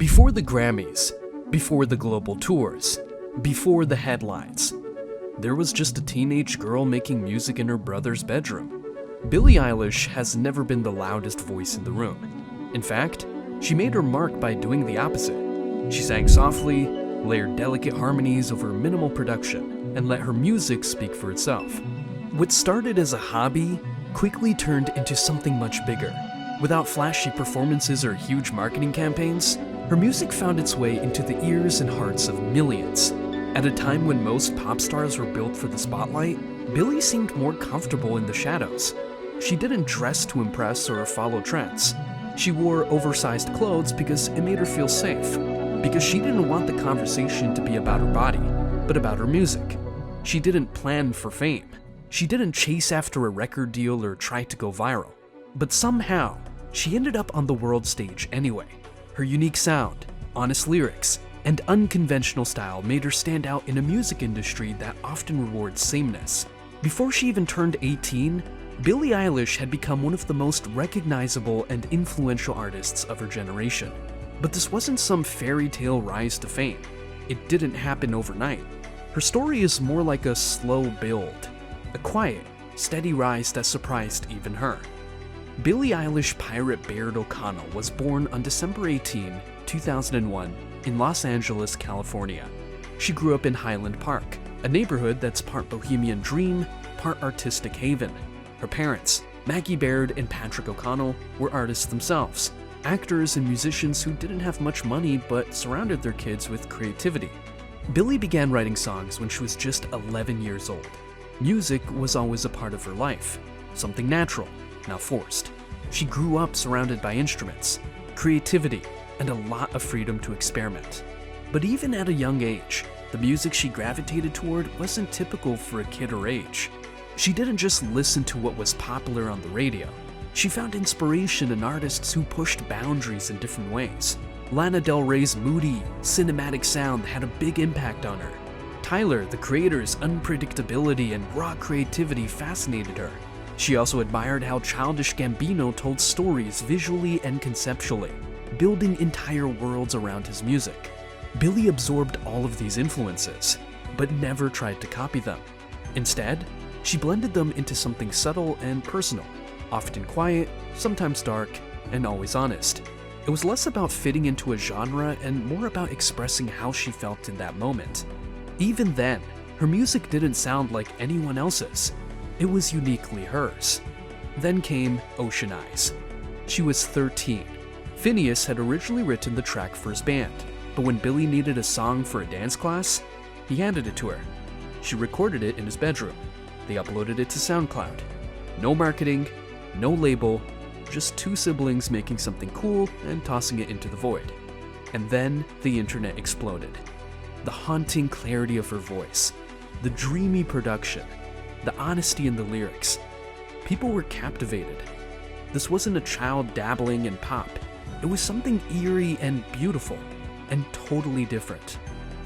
Before the Grammys, before the global tours, before the headlines, there was just a teenage girl making music in her brother's bedroom. Billie Eilish has never been the loudest voice in the room. In fact, she made her mark by doing the opposite. She sang softly, layered delicate harmonies over minimal production, and let her music speak for itself. What started as a hobby quickly turned into something much bigger. Without flashy performances or huge marketing campaigns, her music found its way into the ears and hearts of millions. At a time when most pop stars were built for the spotlight, Billie seemed more comfortable in the shadows. She didn't dress to impress or follow trends. She wore oversized clothes because it made her feel safe, because she didn't want the conversation to be about her body, but about her music. She didn't plan for fame. She didn't chase after a record deal or try to go viral. But somehow, she ended up on the world stage anyway. Her unique sound, honest lyrics, and unconventional style made her stand out in a music industry that often rewards sameness. Before she even turned 18, Billie Eilish had become one of the most recognizable and influential artists of her generation. But this wasn't some fairy tale rise to fame. It didn't happen overnight. Her story is more like a slow build, a quiet, steady rise that surprised even her. Billie Eilish Pirate Baird O'Connell was born on December 18, 2001, in Los Angeles, California. She grew up in Highland Park, a neighborhood that's part bohemian dream, part artistic haven. Her parents, Maggie Baird and Patrick O'Connell, were artists themselves, actors and musicians who didn't have much money but surrounded their kids with creativity. Billie began writing songs when she was just 11 years old. Music was always a part of her life, something natural, not forced. She grew up surrounded by instruments, creativity, and a lot of freedom to experiment. But even at a young age, the music she gravitated toward wasn't typical for a kid her age. She didn't just listen to what was popular on the radio. She found inspiration in artists who pushed boundaries in different ways. Lana Del Rey's moody, cinematic sound had a big impact on her. Tyler, the Creator's unpredictability and raw creativity fascinated her. She also admired how Childish Gambino told stories visually and conceptually, building entire worlds around his music. Billie absorbed all of these influences, but never tried to copy them. Instead, she blended them into something subtle and personal, often quiet, sometimes dark, and always honest. It was less about fitting into a genre and more about expressing how she felt in that moment. Even then, her music didn't sound like anyone else's. It was uniquely hers. Then came Ocean Eyes. She was 13. Phineas had originally written the track for his band, but when Billie needed a song for a dance class, he handed it to her. She recorded it in his bedroom. They uploaded it to SoundCloud. No marketing, no label, just two siblings making something cool and tossing it into the void. And then the internet exploded. The haunting clarity of her voice, the dreamy production, the honesty in the lyrics. People were captivated. This wasn't a child dabbling in pop. It was something eerie and beautiful, and totally different.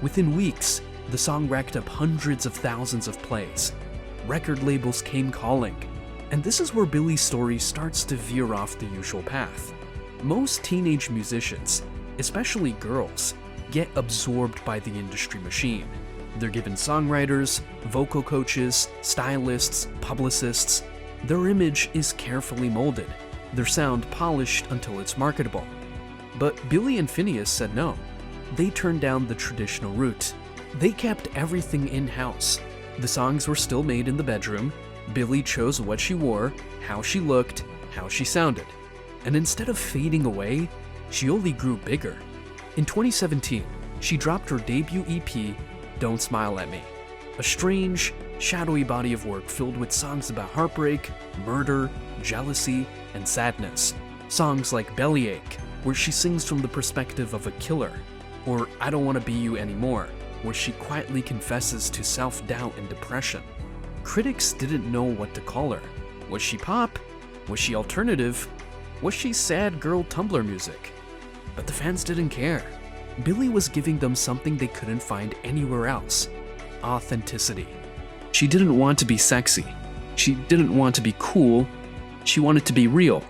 Within weeks, the song racked up hundreds of thousands of plays. Record labels came calling. And this is where Billie's story starts to veer off the usual path. Most teenage musicians, especially girls, get absorbed by the industry machine. They're given songwriters, vocal coaches, stylists, publicists. Their image is carefully molded, their sound polished until it's marketable. But Billie and Phineas said no. They turned down the traditional route. They kept everything in-house. The songs were still made in the bedroom. Billie chose what she wore, how she looked, how she sounded. And instead of fading away, she only grew bigger. In 2017, she dropped her debut EP, Don't Smile at Me, a strange, shadowy body of work filled with songs about heartbreak, murder, jealousy, and sadness. Songs like Bellyache, where she sings from the perspective of a killer, or I Don't Want to Be You Anymore, where she quietly confesses to self-doubt and depression. Critics didn't know what to call her. Was she pop? Was she alternative? Was she sad girl Tumblr music? But the fans didn't care. Billie was giving them something they couldn't find anywhere else: authenticity. She didn't want to be sexy. She didn't want to be cool. She wanted to be real.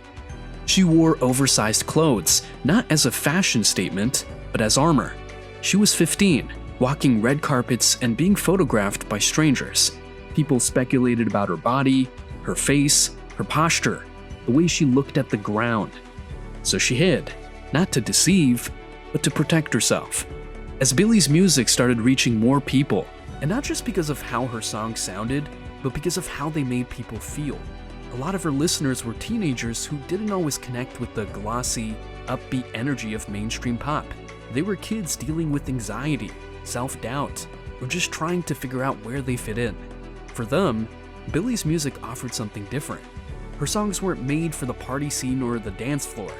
She wore oversized clothes, not as a fashion statement, but as armor. She was 15, walking red carpets and being photographed by strangers. People speculated about her body, her face, her posture, the way she looked at the ground. So she hid, not to deceive, but to protect herself. As Billie's music started reaching more people, and not just because of how her songs sounded, but because of how they made people feel. A lot of her listeners were teenagers who didn't always connect with the glossy, upbeat energy of mainstream pop. They were kids dealing with anxiety, self-doubt, or just trying to figure out where they fit in. For them, Billie's music offered something different. Her songs weren't made for the party scene or the dance floor.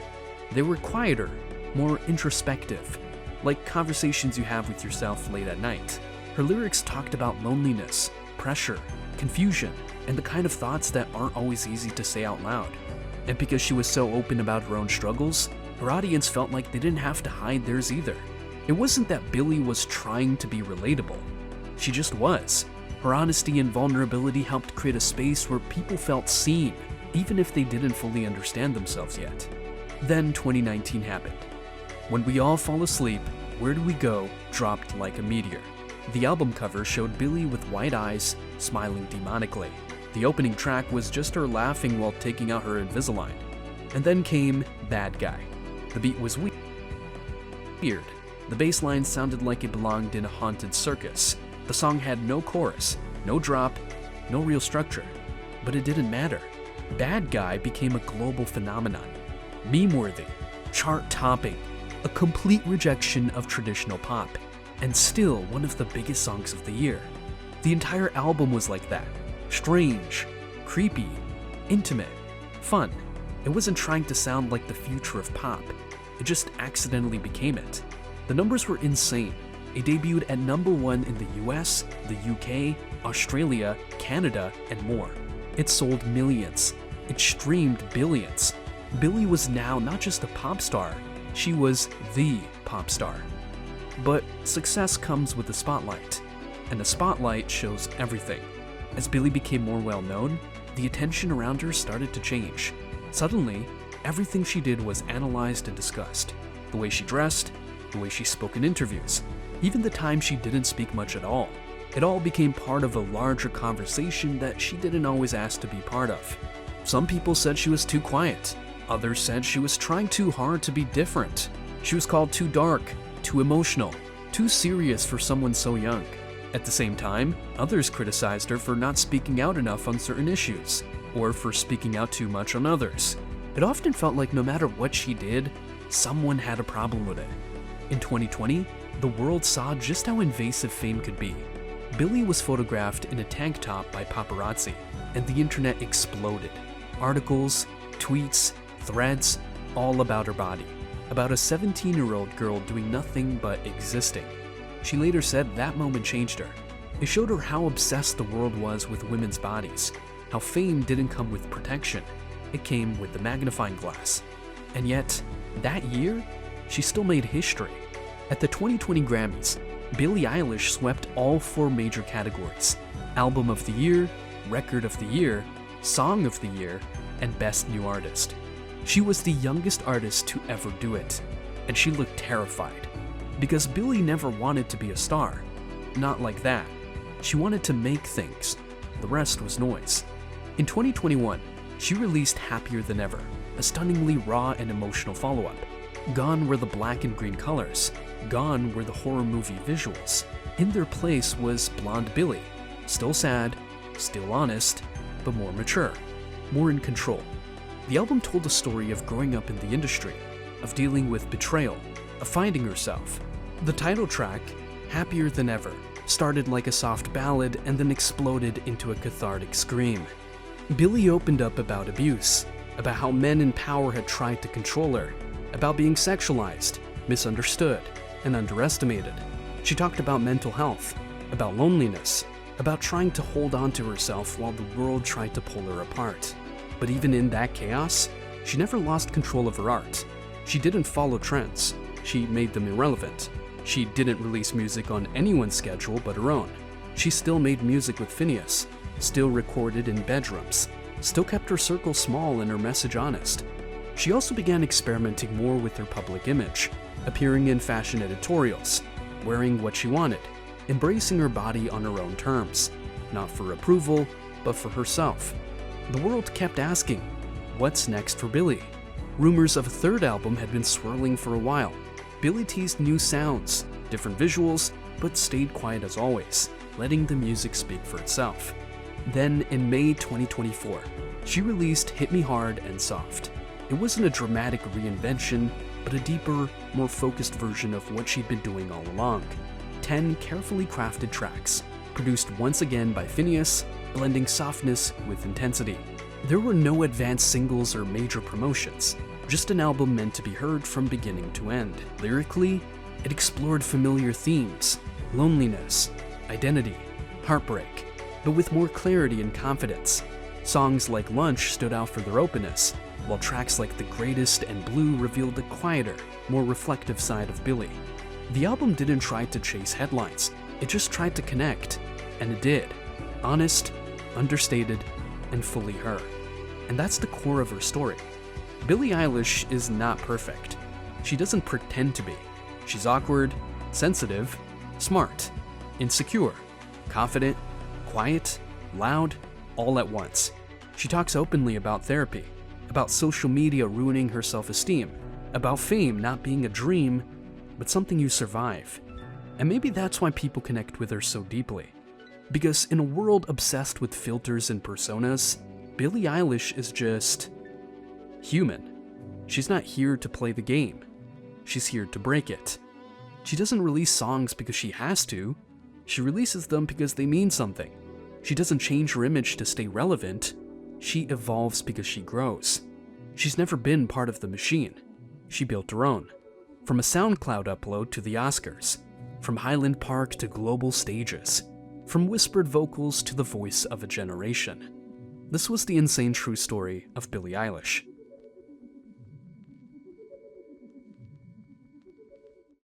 They were quieter, more introspective, like conversations you have with yourself late at night. Her lyrics talked about loneliness, pressure, confusion, and the kind of thoughts that aren't always easy to say out loud. And because she was so open about her own struggles, her audience felt like they didn't have to hide theirs either. It wasn't that Billie was trying to be relatable. She just was. Her honesty and vulnerability helped create a space where people felt seen, even if they didn't fully understand themselves yet. Then 2019 happened. When We All Fall Asleep, Where Do We Go dropped like a meteor. The album cover showed Billie with wide eyes, smiling demonically. The opening track was just her laughing while taking out her Invisalign. And then came Bad Guy. The beat was weird. The bass line sounded like it belonged in a haunted circus. The song had no chorus, no drop, no real structure. But it didn't matter. Bad Guy became a global phenomenon. Meme-worthy, chart-topping, a complete rejection of traditional pop, and still one of the biggest songs of the year. The entire album was like that. Strange, creepy, intimate, fun. It wasn't trying to sound like the future of pop. It just accidentally became it. The numbers were insane. It debuted at #1 in the US, the UK, Australia, Canada, and more. It sold millions. It streamed billions. Billie was now not just a pop star, she was the pop star. But success comes with the spotlight, and the spotlight shows everything. As Billie became more well-known, the attention around her started to change. Suddenly, everything she did was analyzed and discussed. The way she dressed, the way she spoke in interviews, even the time she didn't speak much at all. It all became part of a larger conversation that she didn't always ask to be part of. Some people said she was too quiet. Others said she was trying too hard to be different. She was called too dark, too emotional, too serious for someone so young. At the same time, others criticized her for not speaking out enough on certain issues, or for speaking out too much on others. It often felt like no matter what she did, someone had a problem with it. In 2020, the world saw just how invasive fame could be. Billie was photographed in a tank top by paparazzi, and the internet exploded. Articles, tweets, threads, all about her body. About a 17-year-old girl doing nothing but existing. She later said that moment changed her. It showed her how obsessed the world was with women's bodies, how fame didn't come with protection, it came with the magnifying glass. And yet, that year, she still made history. At the 2020 Grammys, Billie Eilish swept all 4 major categories: Album of the Year, Record of the Year, Song of the Year, and Best New Artist. She was the youngest artist to ever do it, and she looked terrified. Because Billie never wanted to be a star. Not like that. She wanted to make things. The rest was noise. In 2021, she released Happier Than Ever, a stunningly raw and emotional follow-up. Gone were the black and green colors. Gone were the horror movie visuals. In their place was blonde Billie, still sad, still honest, but more mature, more in control. The album told a story of growing up in the industry, of dealing with betrayal, of finding herself. The title track, Happier Than Ever, started like a soft ballad and then exploded into a cathartic scream. Billie opened up about abuse, about how men in power had tried to control her, about being sexualized, misunderstood, and underestimated. She talked about mental health, about loneliness, about trying to hold on to herself while the world tried to pull her apart. But even in that chaos, she never lost control of her art. She didn't follow trends. She made them irrelevant. She didn't release music on anyone's schedule but her own. She still made music with Phineas, still recorded in bedrooms, still kept her circle small and her message honest. She also began experimenting more with her public image, appearing in fashion editorials, wearing what she wanted, embracing her body on her own terms, not for approval, but for herself. The world kept asking, what's next for Billie? Rumors of a third album had been swirling for a while. Billie teased new sounds, different visuals, but stayed quiet as always, letting the music speak for itself. Then, in May 2024, she released Hit Me Hard and Soft. It wasn't a dramatic reinvention, but a deeper, more focused version of what she'd been doing all along. 10 carefully crafted tracks, produced once again by Phineas, blending softness with intensity. There were no advanced singles or major promotions, just an album meant to be heard from beginning to end. Lyrically, it explored familiar themes, loneliness, identity, heartbreak, but with more clarity and confidence. Songs like Lunch stood out for their openness, while tracks like The Greatest and Blue revealed the quieter, more reflective side of Billie. The album didn't try to chase headlines, it just tried to connect, and it did. Honest, understated, and fully her. And that's the core of her story. Billie Eilish is not perfect. She doesn't pretend to be. She's awkward, sensitive, smart, insecure, confident, quiet, loud, all at once. She talks openly about therapy, about social media ruining her self-esteem, about fame not being a dream, but something you survive. And maybe that's why people connect with her so deeply. Because in a world obsessed with filters and personas, Billie Eilish is just human. She's not here to play the game. She's here to break it. She doesn't release songs because she has to. She releases them because they mean something. She doesn't change her image to stay relevant. She evolves because she grows. She's never been part of the machine. She built her own. From a SoundCloud upload to the Oscars. From Highland Park to global stages. From whispered vocals to the voice of a generation. This was the insane true story of Billie Eilish.